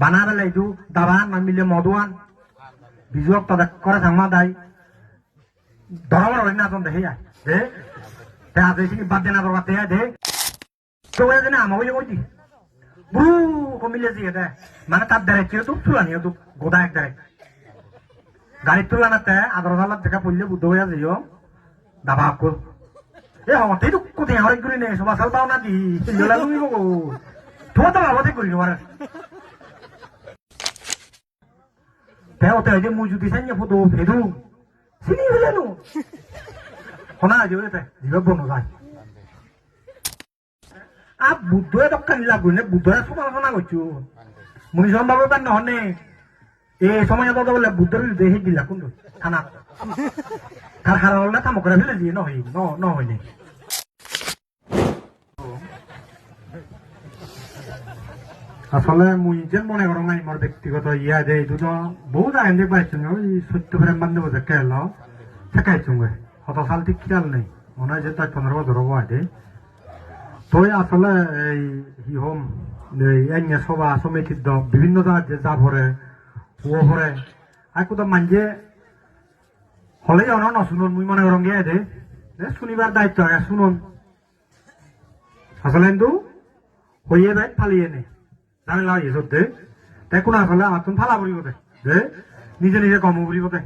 Bana bela itu daban mamile moduan. Bijuak tada kora sama dai. Darawar orang nason deh ya. Deh. Teh ada sini badde na dorwate ya deh. Coba aja na mau yang uji. Buru komile sih deh. Mana tak dari kiri tuh tulan ya tuh goda ek dari. Gari tulan teh ada orang teka punya budo ya sih yo. Dabakul. Ya orang itu kok yang orang gurih nih, semua salbau nanti. Jualan lu itu. Tuh tuh apa sih gurih orang? Teh otak aja muncul desainnya foto itu. Sini aja lu. Kona aja udah teh, juga bonus aja. Ah, budo itu kan lagunya budo itu semua kona lucu. Mungkin sama bapak kan none. Semuanya tahu boleh budo itu deh gila kundu. Anak. Kalau na tamu kerja lagi, no ini. আসলে মুই যেন মনে করো নাই মোর ব্যক্তিগত ইয়া যে এইটো তো বহুত আইন পাইছো ওই সত্য প্রেম বান্ধব দেখে এলো শেখাইছো কত সাল ঠিক খেয়াল নেই মনে হয় যে তাই 15 বছর হবো আগে তো আসলে এই হিহম এই সভা সমিতি বিভিন্ন যা ভরে ও ভরে আর কোথাও মানছে হলেই অন শুনুন মুই মনে করো গিয়ে দে শুনিবার দায়িত্ব আগে শুনুন আসলে কিন্তু হইয়ে দেয় ফালিয়ে নেই জানে লা ইয়ে দে তাই কোন আসলে আমার তুমি ফালা পড়িব দে নিজে নিজে গম পড়িব দে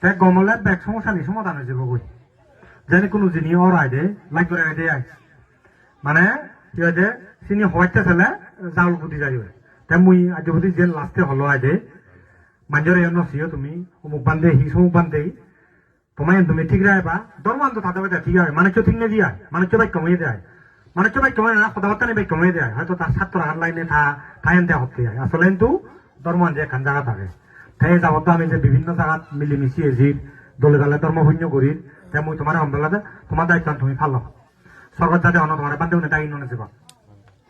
তাই গমলে ব্যাগ সমস্যা নেই সমাধান হয়ে যাব বই জানি কোনো জিনিস অরাই দে লাইক করে দে আই মানে কি হয় দে চিনি হওয়াইতে ছেলে জাউল পুতি যাইব তাই মুই আজ প্রতি যে লাস্টে হলো আই দে মানুষের এমন নসিও তুমি অমুক বান্ধে হি সমুক বান্ধে তোমায় তুমি ঠিক রাখবা দরমান তো তাদের ঠিক হয় মানুষ ঠিক না দিয়ে মানুষ বাইক কমিয়ে দেয় মানুষ বাইক কমে না কথাবার্তা নেই বাইক কমিয়ে দেয় হয়তো তার ছাত্র হার লাইনে থাকেন দেওয়া হতে যায় আসলে কিন্তু দরমান যে এখান জায়গা থাকে তাই যাবত আমি যে বিভিন্ন জায়গা মিলিমিশি এসি দলে দলে ধর্মশূন্য করি তাই মই তোমার আমদালাতে তোমার দায়িত্ব তুমি ফালো সরকার যাতে অন্য তোমার বান্ধব নেতা ইন নেবা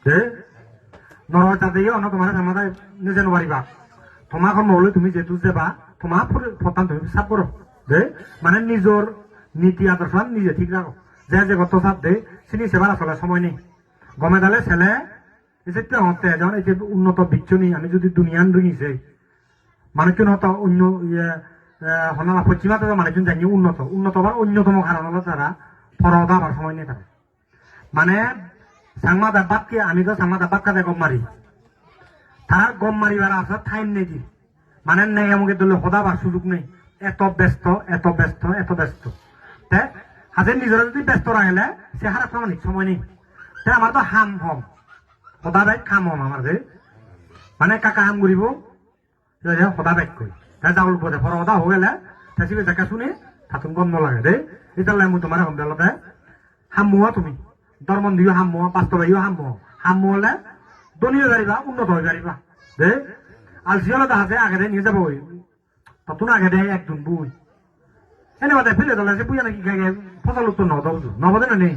যে নরক যাতে অন্য তোমার আমাদের নিজে নবারিবা তোমার কর্ম হলে তুমি যেহেতু যাবা তোমার প্রধান তুমি সাপ করো দে মানে নিজের নীতি আদর্শ নিজে ঠিক রাখো যে গত সাপ দে চিনি সেবার আসলে সময় নেই গমে দালে ছেলে যেতে হতে যেমন এই যে উন্নত বিচ্ছনি আমি যদি দুনিয়ান রুইছে মানুষজন হতো অন্য হনালা পশ্চিমাতে মানুষজন জানি উন্নত বা অন্যতম কারণ হলো তারা পরদা আবার সময় নেই তারা মানে সাংমা দাবাতকে আমি তো সাংমা দাবাত কাজে গম মারি তার গম মারিবার আছে টাইম নেই মানে নেই আমাকে দলে সদাবার সুযোগ নেই এত ব্যস্ত হাজের নিজেরা যদি ব্যস্ত রাখলে সে হারা সামানিক সময় নেই তাই আমার তো হাম হম সদা বাইক খাম হম আমার যে মানে কাকা হাম করিব সদা বাইক করি তাই যাবল বোধে ফর সদা হয়ে গেলে থাকি দেখা শুনে থাকুন গম নলাগে দেই এটালে মই তোমার হম বেলতে হামুয়া তুমি দরমন দিও হামুয়া বাস্তবাইও হামুয়া হলে দনীয় গাড়িবা উন্নত হয়ে গাড়িবা দে আলসিওলা দাহাজে আগে দেয় নিয়ে যাবো ততন আগে দেয় একদিন বুই এনে বাদে ফেলে দলে যে বুঝা নাকি গায়ে ফসল উত্তর নবদে না নেই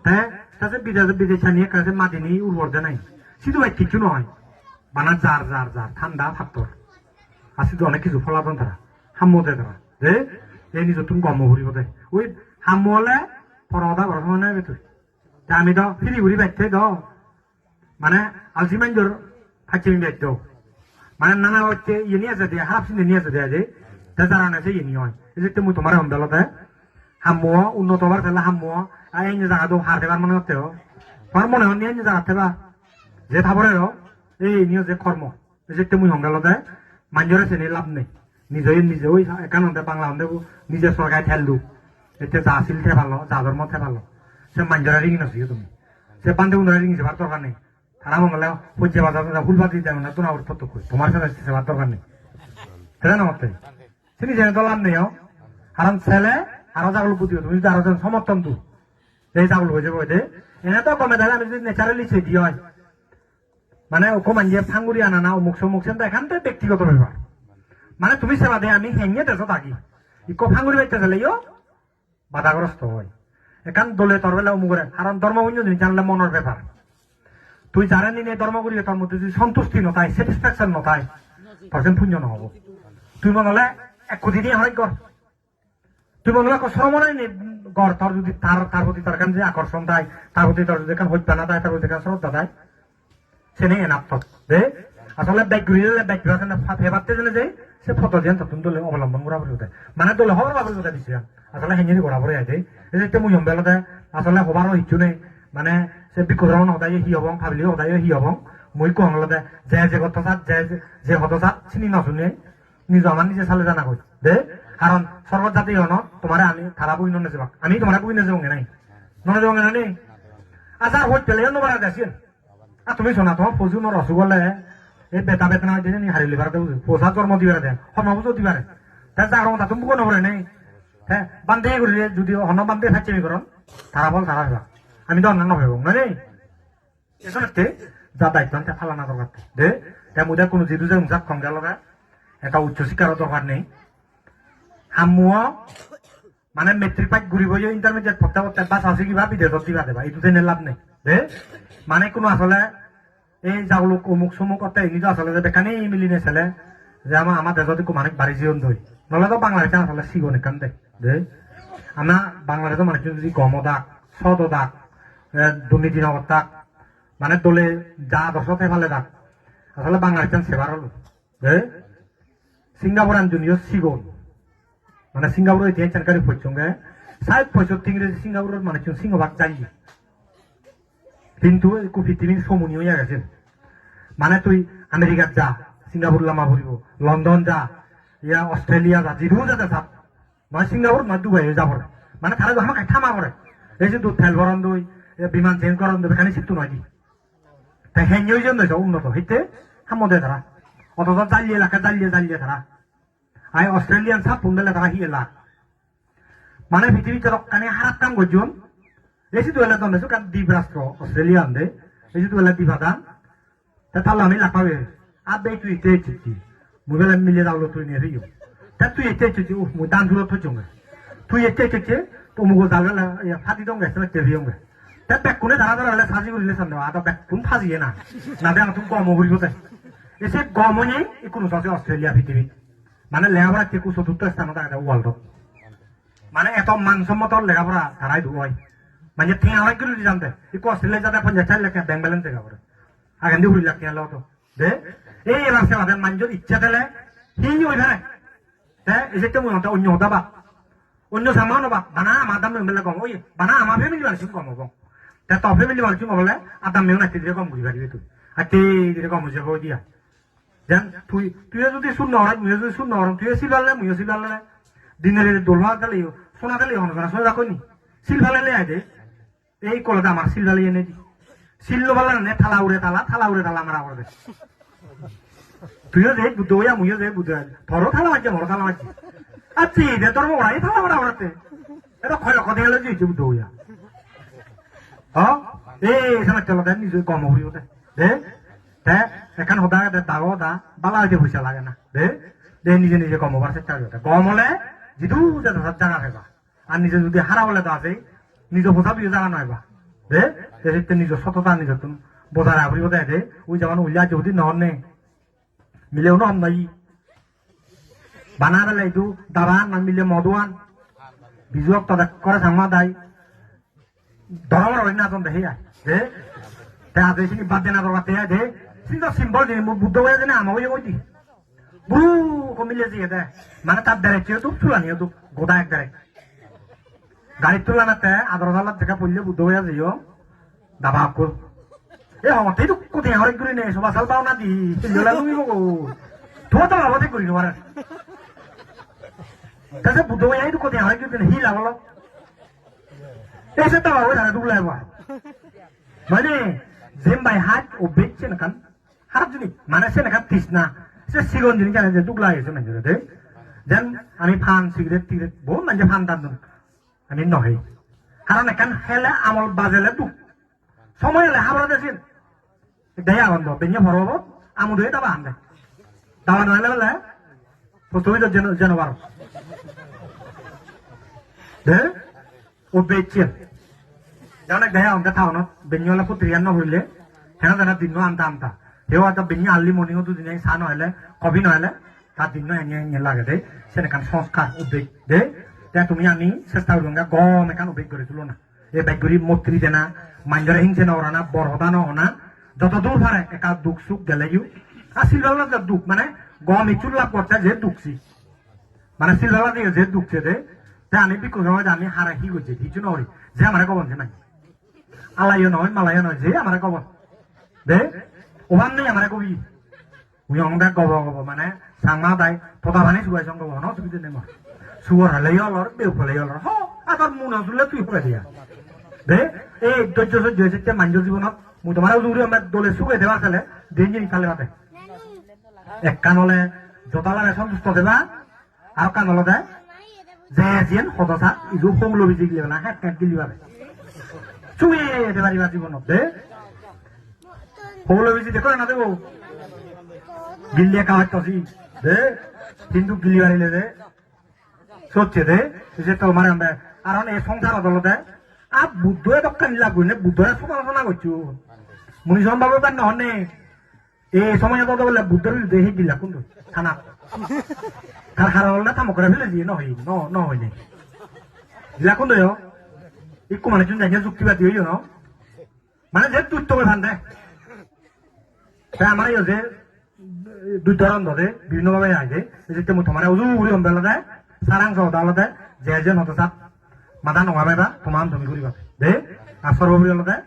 হ্যাঁ তাতে বিদেশ ছানিয়ে কাছে মাটি নেই উর্বর নাই শুধু ভাই কিছু নয় বানা জার ঠান্ডা ফাত্তর আর শুধু অনেক কিছু ফলাতন তারা হাম্মো দেয় তারা যে এই নিজের তুমি গম ঘুরিব দেয় ওই হাম্মো হলে পরদা ঘর সময় নেবে তুই আমি তো ফিরি ঘুরি বাইতে মানে আলসি মাইন্ডর খাচ্ছি বাইত মানে নানা হচ্ছে ইয়ে নিয়ে আছে হাফ সিনে নিয়ে আছে যে যারা আছে ইয়ে নিয়ে হয় যে তুমি তোমার হমদালতে হাম্মো উন্নত হবার ফেলে হাম্মো এই জায়গা তো হার দেবার মনে হতে তোমার মনে হয় নিয়ে জায়গা থেবা যে থাবরে এই নিয়ে যে কর্ম যে তুমি হমদালতে মানুষের চেনে লাভ নেই নিজে ওই একানন্দে বাংলা হন্দে নিজে সরকার ঠেললু এতে যা আসিল থে ভালো যা ধর্ম থে ভালো সে মানুষেরা রিঙি নসি তুমি সে বান্ধে উন্নয়ন রিঙি সেবার দরকার নেই তারা মঙ্গলে হচ্ছে বাজার ফুল বাজি দেয় না তোমার প্রত্যক্ষ তোমার সাথে সেবার দরকার নেই সেটা না মতে চিনি জেনে তো লাভ নেই কারণ ছেলে আরো জাগল বুঝিও তুমি যদি আরো সমর্থন তু এই জাগল হয়ে যাবো এনে তো কমে তাহলে আমি যদি ন্যাচারালি ছেদি হয় মানে ওকে মানজিয়ে ফাঙ্গুরি আনা না অমুক সমুক সেন এখান থেকে ব্যক্তিগত ব্যাপার মানে তুমি সেবা দেয় আমি হেঙে দেশ থাকি ইকো ফাঙ্গুরি বাইতে চাইলে বাধাগ্রস্ত হয় এখান দলে তোর বেলা অমুকরে কারণ ধর্মপুঞ্জ জিনিস জানলে মনের ব্যাপার তুই যারা নিয়ে ধর্ম করি তার মধ্যে যদি সন্তুষ্টি নথায় স্যাটিসফ্যাকশন নথায় তখন পুণ্য নহব তুই মনে হলে এক কোটি দিয়ে হয় কর তুই মনে হলে শ্রমণাই গড় তোর যদি তার প্রতি তোর যে আকর্ষণ দেয় তার প্রতি তোর যদি হত্যা না দেয় তার প্রতি শ্রদ্ধা দেয় সে নেই এনাপ দে আসলে ব্যাগ ঘুরিলে ব্যাগ ঘুরাতে না ফেবারতে জেনে যে সে ফটো দিয়ে তখন দলে অবলম্বন করা পড়ে মানে দলে হবার ভাবে কথা দিছে আসলে হেঞ্জি করা পড়ে আছে এই যে মুই হম্বেলতে আসলে হবারও ইচ্ছু নেই মানে সে বিকরণ হদায় হি হবং ভাবিলি হদায় হি হবং মই কংলতে যে কথাত যে হতসাত চিনি নশুনে নিজ আমার নিজে চালে জানা কই দে কারণ সর্বজাতি হন তোমারে আমি খারাপ বই ননে যাবা আমি তোমারে বই নজে নাই ননে যাবো না নেই আচ্ছা হই পেলে নবারা যাসিন আর তুমি শোনা তোমার ফজু নর রসগোল্লা এই বেতা বেতনা দিনে নি হারিলি বারতে পোষা জন্ম দিবারে দেন হনবুজো দিবারে তা যার কথা তুমি কোনো নবরে নেই হ্যাঁ বান্ধে করিলে যদি হন বান্ধে ফাইছে করন তারা বল তারা হইবা আমি তো অন্যান্য হইব না নেই এজন্যতে যা দায়িত্ব আনতে ফালানা দরকার দে তা মুদা কোনো জিদু যে মুজাক খঙ্গা লগা এটা উচ্চশিক্ষার দরকার নেই হামুয়া মানে মেট্রিক পাই ঘুরিব ইন্টারমিডিয়েট পড়তে পড়তে বাস আছে কিবা বিদেশত দিবা দেবা এইটো তেনে লাভ নেই দে মানে কোনো আসলে এই যাওলোক অমুক চমুক অতে এনে আসলে যে বেকানি মিলি নেছিলে যে আমার দেশত একো মানুষ বাড়ি জীবন দই নহলে তো বাংলাদেশে আসলে সিগন এখান দে আমার বাংলাদেশের মানুষ যদি গম দাগ সদ দাগ দুর্নীতি নগর দাগ মানে দলে যা দশতে ফেলে দাগ আসলে বাংলাদেশ সেবার হলো দে সিঙ্গাপুর আঞ্জনীয় সিগন মানে সিঙ্গাপুর ইতিহাস জানকারি পড়ছঙ্গে ৬৫ ইংরেজি সিঙ্গাপুরের মানুষ সিংহভাগ যাই কিন্তু পৃথিবীর সমুনি হইয়া গেছে মানে তুই আমেরিকাত যা সিঙ্গাপুর লামা ফুরিব লন্ডন যা ইয়া অস্ট্রেলিয়া যা যিটো যাতে চাপ নয় সিঙ্গাপুর নয় ডুবাই যাব মানে তারা আমাকে থামা পড়ে এই যে তেল ভরণ দই বিমান চেঞ্জ করন দেবে এখানে শিখতো নয় দি তাই হ্যাঁ জন্য উন্নত হইতে হামদে তারা অথচ জ্বালিয়ে এলাকা জ্বালিয়ে তারা আই অস্ট্রেলিয়ান সাপ পুন্ডলে তারা হি এলাক মানে পৃথিবীতে রক্ষানে হারাপ কাম করছুন এই যে দুয়েলা দন্দেছো কারণ দ্বীপ রাষ্ট্র অস্ট্রেলিয়া আনদে এই যে দুয়েলা দ্বীপাদান তা তাহলে আমি লাপাবে আর বে তুই এতে চিঠি মুবেলা মিলে যাওলো তুই নিয়ে দিও তা তুই এতে চিঠি ও মুই দান ধুলো তুই চঙ্গে তুই এতে চিঠি তো মুগো যাবে ফাটি দঙ্গে সেটা টেভি দঙ্গে তা বেকুনে দাঁড়া হলে সাজি করিলে সামনে আদা বেকুন ফাজিয়ে না না দে তুমি গম করিব তাই এসে গম নেই কোনো আছে অস্ট্রেলিয়া পৃথিবী মানে লেখাপড়া কেকু চতুর্থ স্থানত ওয়ার্ল্ডত মানে এত মানসম্মত লেখাপড়া তারাই ধুয় মানে ঠেঙা হয় করে জানতে একটু অস্ট্রেলিয়া যাতে ৫০ লাখ ব্যাংক ব্যালেন্স লেখাপড়া আগান দিয়ে ২০ লাখ টিয়া তো দে এই এবার সে বাদেন মানুষের ইচ্ছা দিলে সি ওই ভাই হ্যাঁ এই যে মনে অন্য হতা বা অন্য সামান বা বানা আমার দাম মেলে কম ওই বানা আমার ফ্যামিলি মানুষ কম হব তা তো ফ্যামিলি মানুষ বলে আদাম মেয়ে নাকি দিয়ে কম বুঝি পারিবি তুই আর তে কম বুঝে দিয়া যেন তুই যদি শূন্য হয় মুয়ে যদি শূন্য হর তুই সিলালে মুয়ে সিলালে দিনের দোলভা দিলে সোনা দিলে হন সোনা রাখনি সিল ফেলালে আয় দে এই কলটা আমার সিল ফেলে এনে দি সিল ফেলা নে থালা উড়ে তালা আমার আবার দে তুইও যে বুদ্ধ হইয়া মুইও যে বুদ্ধ ধরো থালা মারছে মরো থালা মারছে আচ্ছা দে তোর ওরাই থালা মারা ওরাতে এটা খয় কথা গেলে যে বুদ্ধ হইয়া এই সময় চলো দেন নিজে কম হইব দে এখন সদা দাগো দা বালা হইতে পয়সা লাগে না দে নিজে কম হবার চেষ্টা করতে কম হলে যিটো জায়গা থাকবা আর নিজে যদি হারা হলে তো আছে নিজ বোঝা বিয়ে জায়গা নয়বা দে নিজ সততা নিজ বোঝার আবরি বোঝায় দে ওই যেমন উল্লা যদি নহন নে মিলেও নহন নাই বানা বেলা এইটো দাবান না মিলে মদুয়ান বিজুক তদা করে সামা দায় ধরমার হয় না তখন দেখে দে তে আজ এইখিনি বাদ দেনা দরকার তে দে কিন্তু সিম্বল দিন বুদ্ধ হয়ে জানে আমার ওই দি বুড়ু কমিলে দিয়ে দে মানে তার ডাইরেক্ট তো চুলানি তো গোদা এক ডাইরেক্ট গাড়ি তোলা না তে আদর জালার থেকে পড়লে বুদ্ধ হয়ে যাইও দাবা কর এ হমতেই তো কোথায় হরে করি নেই সবা সাল পাও না দি চিল্লা লুই গো তো তো লাভতে করি নোয়ারে তাতে বুদ্ধ হয়ে তো কোথায় হরে করি হি লাগলো এসে তো ওই ধারে দুলাই বা মানে যেম বাই হাত ও বেচছে না কান হারাপ জিনিস মানে সে না কান তৃষ্ণা সে সিগন জিনিস জানে যে দুগলা হয়েছে মানে দে যেন আমি ফান সিগারেট টিগারেট বহু মানে ফান দান আমি নহে কারণ এখান হেলে আমল বাজেলে দুঃখ সময় এলে হাবড়া দেশেন দেয়া বন্ধ বেঞ্জে ভরব আমুদ হয়ে দাবা আনবে দাবা নহেলে বলে প্রথমে তো যেন বারো দে ও বেচছে যেমন দেয়া অন্তে থাও না বেঞ্জলা পত্রিকা নহলে হেনা জানা দিন আনতা হেও একটা বেঞ্জে আনলি মর্নিং দুদিন চা নহলে কবি নহলে তার দিন এনে লাগে দে সেখান সংস্কার উদ্বেগ দে তুমি আমি চেষ্টা করবো গম এখান উদ্বেগ করে তুলো না এই ব্যাগগুলি মত্রি দেনা মাঞ্জরে হিংসে নহরা না বরহদা নহনা যত দূর পারে একা দুঃখ সুখ গেলেও আর সিলভালা যে দুঃখ মানে গম ইচুর লাভ করতে যে দুঃখছি মানে সিলভালা দিয়ে যে দুঃখছে যে আমি বিকু সময় আমি হারা কি করছি কিছু নয় যে আমার কবন যে নাই আলাইও নয় মালাইও নয় যে আমার কবন দে ওভান নেই আমার কবি উই অংদা গব গব মানে সাংমা দাই তোতা বানি সুগাই সঙ্গ গব ন সুবিধে নেই সুগর হলেই অলর বেউ হলেই অলর হ আবার মন আসলে তুই হবে দিয়া দে এই ধৈর্য সহ্য হয়েছে মানুষ জীবনত মুই তোমার জুড়ি আমার দলে সুগাই দেওয়ার ফেলে দিন জিনিস খালে বাদে এক কান হলে জোতালারে সন্তুষ্ট দেবা আর কান হলো দেয় যে যেন সদসা ইজু সৌল বিজি গিয়ে না হ্যাঁ ক্যাট গিলি পাবে চুয়ে দেবারিবা জীবনত দে সৌল বিজি দেখো না দেবো গিল্লিয়ে কাহাচ্ছি দে কিন্তু গিলি বাড়িলে দে সচ্ছে দে যে তোমার আর এই সংসার দল দেয় আর বুদ্ধয়ে দক্ষিণ লাভ করি বুদ্ধরে সমালোচনা করছো মনীষণ বাবু তার নহনে এই সময় বলে বুদ্ধর দেহে গিলা কিন্তু থানা তার হারা হল না থামো করে ফেলেছি নহয় নহয় নেই গিলা কোন একটু মানে চুন জানিয়ে যুক্তিবাদী হইল ন মানে যে তুই তো ভান দে আমার এই যে দুই ধরন ধরে বিভিন্ন ভাবে আগে যে তেমন তোমার উজুরি অম্বেলা দেয় সারাংশ হতাল দেয় যে যে হতো সাপ মাথা নগাবেবা তোমার তুমি করিবা দে আর সর্বোপরি হল দেয়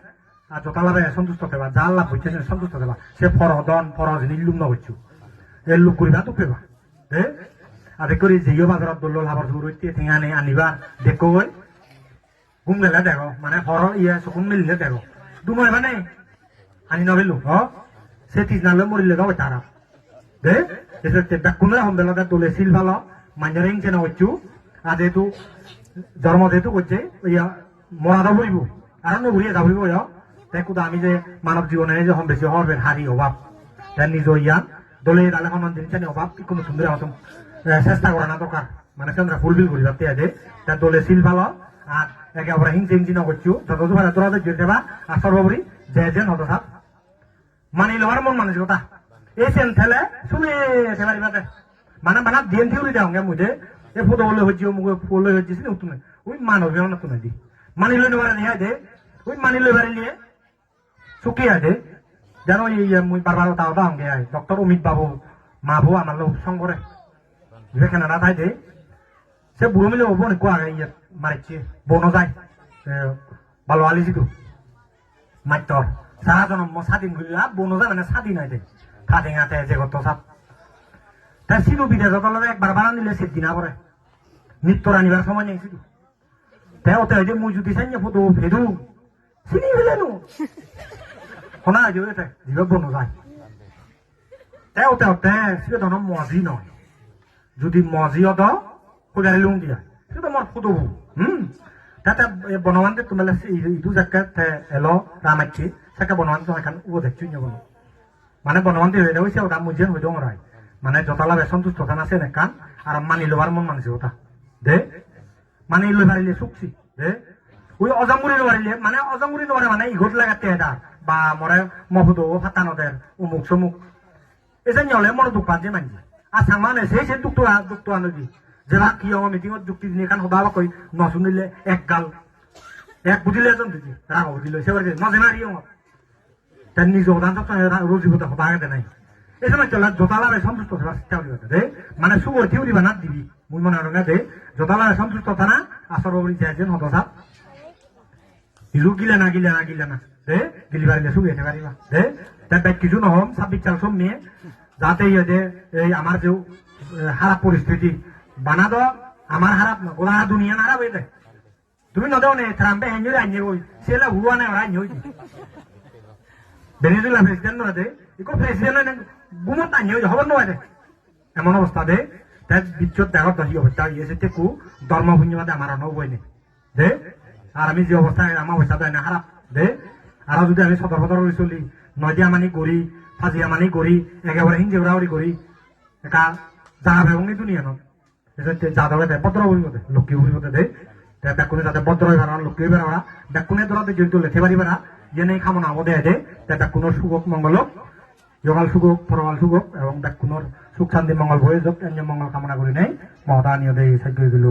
আর যতালাবে সন্তুষ্ট থেবা যার লাভ হচ্ছে সন্তুষ্ট থেবা সে ফরদন ফরজ নিলুম নগছু এর লোক করিবা তো পেবা দে আদে করি জিও বাজারত দল লাভর জোর হইতে ঠেঙানে আনিবা দেখো গই ঘুম গেলে দেখো মানে ফর ইয়ে চকুন মিলিলে দেখো দুময় মানে আনি নবেলু হ সে তিসনালে মরিলে গাও তারা দে এসে বেকুনে হমবেলাতে তোলে সিল ভালো মাঞ্জারে হিংসে না হচ্ছু আর যেহেতু জন্ম যেহেতু করছে ইয়া মরা দাবরিব আর নবরিয়ে দাবরিব দেখো আমি যে মানব জীবনে যে হম বেশি হরবেন হারি অভাব তার নিজ ইয়া দলে তাহলে কোনো জিনিস অভাব কোনো সুন্দর মতন চেষ্টা করা না দরকার মানে চন্দ্রা ফুলফিল করি ভাবতে আছে তার দলে সিল ভালো আর একেবারে হিংসে হিংসি না করছু যতটুকু তোরা যেতে বা আর সর্বোপরি যে যে নত সাপ মানি লওয়ার মন মানসিকতা এই সেন ঠেলে শুনে ঠেলারি বাদে মানে মানে দিন থিউরি দেওয়া মুঝে এ ফটো বলে হচ্ছে মুখে ফুল হচ্ছে তুমি ওই মানব না তুমি দি মানি লই নেবার নিয়ে দে ওই মানি লই বাড়ি নিয়ে চুকি আছে জানো এই মুই বারবার তাও দাও গে ডক্টর অমিত বাবু মাবু আমার লোক সঙ্গরে যেখানে না থাকে সে বুড়ো মিলে হবো না কোয়া ইয়ে মারিছে বনো যায় ভালো আলিছিতো মাত্র সারা জন্ম স্বাধীন করিলা বনো যায় মানে স্বাধীন হয়েছে স্বাধীন আছে যে কত সাপ তাই সিধু বিদেশ একবার বানা নিলে সে দিনা পরে নিত্য রানিবার সময় নেই সিধু তাই ওতে হয়েছে মুই যদি চাই ফটো ফেদু চিনি ফেলেনু শোনা আছে জীবে বনো যায় তাই ওতে ওতে সে ধর মজি নয় যদি মজি অত খুদারি লুং দিয়া সেটা আমার ফটো তাতে বনবান্তে তোমার ইদু জায়গা এলো রামাচ্ছি সেটা বনবান্তে এখান ও দেখছি বনো মানে বনবান্তি হয়ে যাবে ওটা মুজিয়ান হয়ে দং রায় মানে যতলাভে সন্তুষ্ট থানা আছে কান আর মানি লবার মন মানছে ওটা দে মানে লই পারিলে সুখছি দে ওই অজঙ্গুরি নোৱাৰিলে মানে অজঙ্গুরি নোৱাৰে মানে ইঘট লাগাতে এটা বা মরে মফুতো ফাটানোদের উমুক সমুক এসে নিলে মনে দুঃখ পাচ্ছে মানছি আর সাংমানে সেই দুঃখ আনবি যে ভাগ কি আমার মিটিংত যুক্তি দিনে কান সদা কই নশুনিলে এক গাল এক বুঝিলে এজন দিদি রাগ বুঝিলে সেবার নজে মারি তার নিজ অবদান রোজিবতা সদা আগে নাই এই সময় চলে জোতালারে সন্তুষ্ট থাকার চেষ্টা করিবা দে মানে সুগর থিউরি বানাত দিবি মুই মনে হয় দে জোতালারে সন্তুষ্ট থানা আসর বাবুরি চাইছেন হতসাপ ইজু গিলে না দে গিলি পারিলে সুগে যেতে পারিবা দে তার ব্যাগ কিছু নহম 26 সাল সব নিয়ে যাতে যে এই আমার যে খারাপ পরিস্থিতি বানা দো আমার খারাপ না গোলা দুনিয়া নারাপ হয়ে দেয় তুমি নদাও নে ট্রাম্পে হেঞ্জুরে আইনে ওই সেলা হুয়া না ওরা আইনে হই ভেনেজুয়েলা প্রেসিডেন্ট না দে ইকো প্রেসিডেন্ট গুমত আইনে হই হবার নয় দে এমন অবস্থা দে তাই বিচ্ছত দেখার দহি অবস্থা ইয়েছে তেকু ধর্মভূঞ্জমাতে আমার নবই নে দে আর আমি যে অবস্থায় আমার অবস্থা দেয় না খারাপ দে আর যদি আমি সদর বদর করে চলি নদিয়া মানি করি ফাজিয়া মানি করি একেবারে হিংসে উড়াউড়ি করি একা জাগা ভেবঙ্গি দুনিয়া ন যাদবে ভদ্র হইব দে লক্ষ্মী হইব দে ব্যাকুনে যাতে ভদ্র হইবার লক্ষ্মী হইবার ওরা ব্যাকুনে ধরাতে জড়িত লেখে পারিবার যে নেই খামনা আবদে দে ব্যাকুনের সুখ মঙ্গল যোগাল সুখ পরবাল সুখ এবং ব্যাকুনের সুখ শান্তি মঙ্গল ভয়ে যোগ মঙ্গল কামনা করি নেই মহতা নিয়ে দেয় সাজ্ঞ গেল